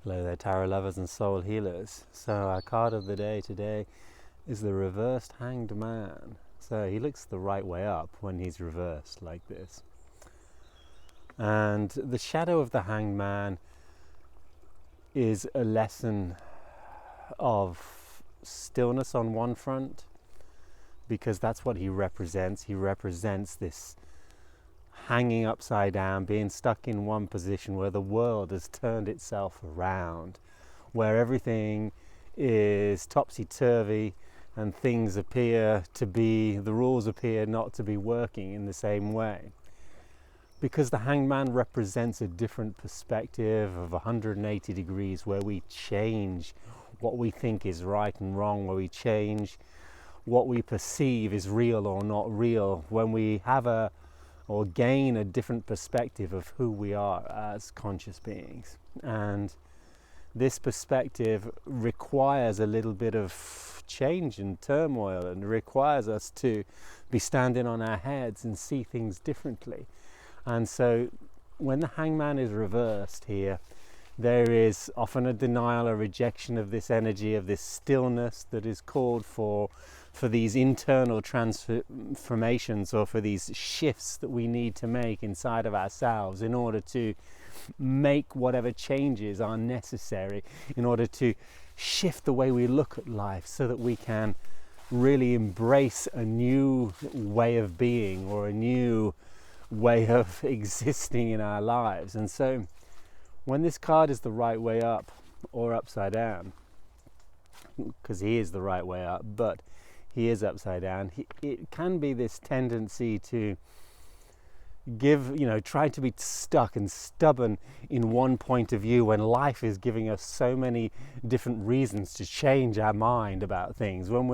Hello there, tarot lovers and soul healers. So our card of the day today is the reversed Hanged Man. So he looks the right way up when he's reversed like this. And the shadow of the Hanged Man is a lesson of stillness on one front, because that's what he represents. He represents this hanging upside down, being stuck in one position where the world has turned itself around, where everything is topsy-turvy and things appear to be, the rules appear not to be working in the same way. Because the Hanged Man represents a different perspective of 180 degrees, where we change what we think is right and wrong, where we change what we perceive is real or not real, when we have or gain a different perspective of who we are as conscious beings. And this perspective requires a little bit of change and turmoil, and requires us to be standing on our heads and see things differently. And so when the Hangman is reversed here, there is often a denial, a rejection of this energy, of this stillness that is called for these internal transformations, or for these shifts that we need to make inside of ourselves in order to make whatever changes are necessary, in order to shift the way we look at life, so that we can really embrace a new way of being, or a new way of existing in our lives. And so when this card is the right way up or upside down, because he is the right way up, but he is upside down, it can be this tendency to try to be stuck and stubborn in one point of view, when life is giving us so many different reasons to change our mind about things. When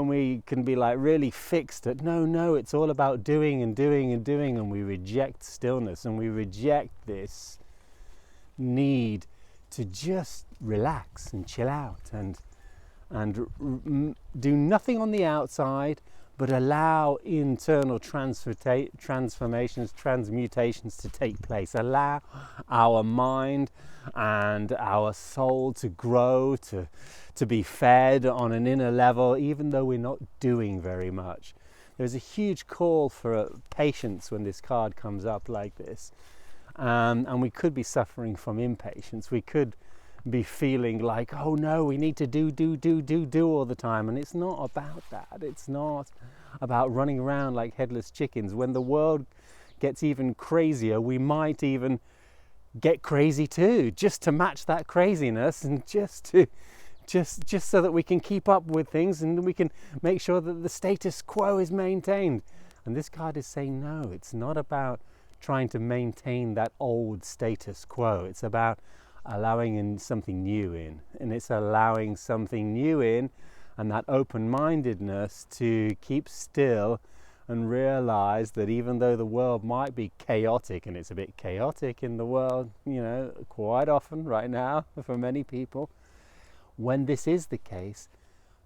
we can be like really fixed at no, it's all about doing and doing and doing, and we reject stillness, and we reject this need to just relax and chill out and do nothing on the outside, but allow internal transformations, transmutations to take place. Allow our mind and our soul to grow, to be fed on an inner level, even though we're not doing very much. There's a huge call for patience when this card comes up like this. And we could be suffering from impatience. We could be feeling like, oh no, we need to do all the time. And it's not about that. It's not about running around like headless chickens. When the world gets even crazier, we might even get crazy too, just to match that craziness, and just so that we can keep up with things, and we can make sure that the status quo is maintained. And this card is saying, no, it's not about trying to maintain that old status quo. It's about allowing something new in, and it's allowing something new in, and that open-mindedness to keep still and realize that even though the world might be chaotic, and it's a bit chaotic in the world, quite often right now for many people, when this is the case,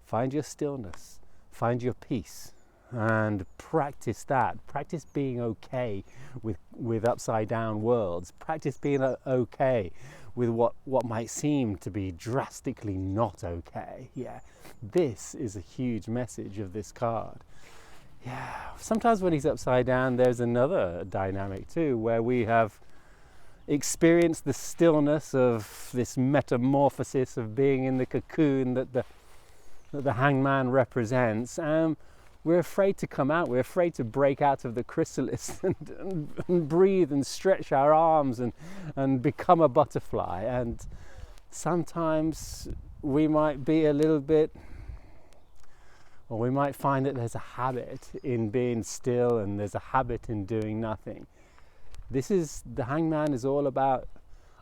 find your stillness, find your peace, and practice that. Practice being okay with upside down worlds. Practice being okay with what might seem to be drastically not okay. Yeah, this is a huge message of this card. Yeah, sometimes when he's upside down, there's another dynamic too, where we have experienced the stillness of this metamorphosis of being in the cocoon that the Hangman represents. We're afraid to come out. We're afraid to break out of the chrysalis and breathe and stretch our arms and become a butterfly. And sometimes we might be a little bit, or we might find that there's a habit in being still, and there's a habit in doing nothing. The Hangman is all about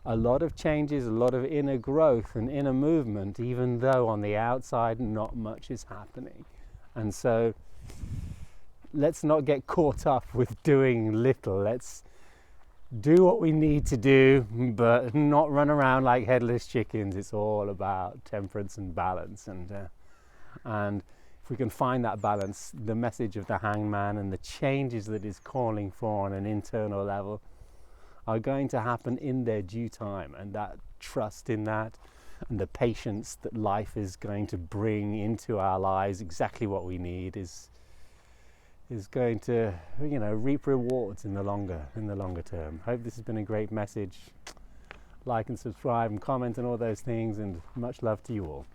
a lot of changes, a lot of inner growth and inner movement, even though on the outside not much is happening. And so let's not get caught up with doing little. Let's do what we need to do, but not run around like headless chickens. It's all about temperance and balance. And if we can find that balance, the message of the Hangman and the changes that is calling for on an internal level are going to happen in their due time. And that trust in that, and the patience that life is going to bring into our lives, exactly what we need, is going to, reap rewards in the longer term. Hope this has been a great message. Like and subscribe and comment and all those things, and much love to you all.